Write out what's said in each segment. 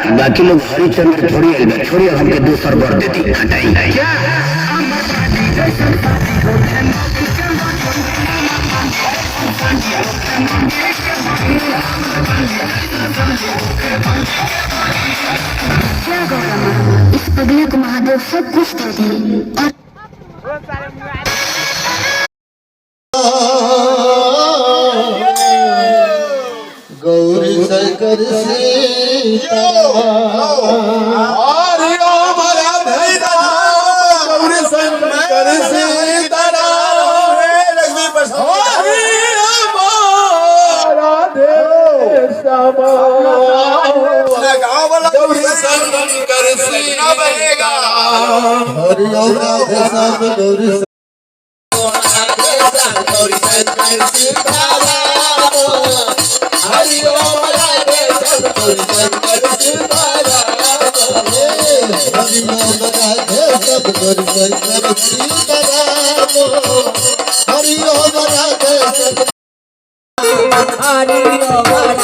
बाकी लोग हरिचंद्र छोड़ी हमके दूसर बर देती हटाई इस पगले को महादेव सब कुछ दे दिए गौरी शंकर सीता गौरी शंकर सीता लक्ष्मी गौरी शंकर सीता बनेगा हरि ओम राधे श्याम गौरी शंकर सीता हरि ओम राधे श्याम गौरी शंकर सीता हरि ओम राधे श्याम गौरी शंकर सीता हरि ओम राधे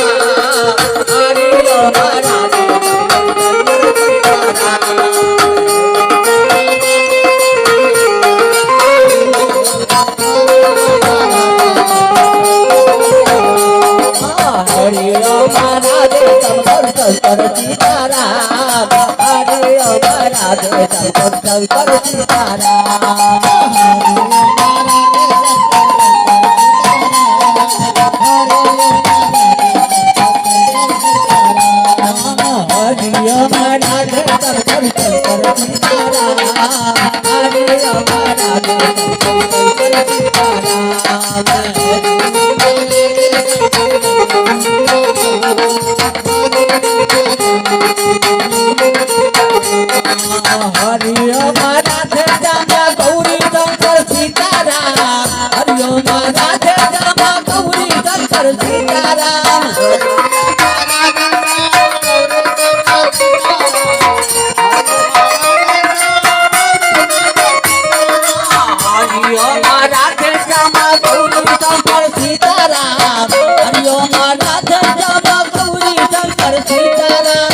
श्याम हरि ओम राधे सीताराम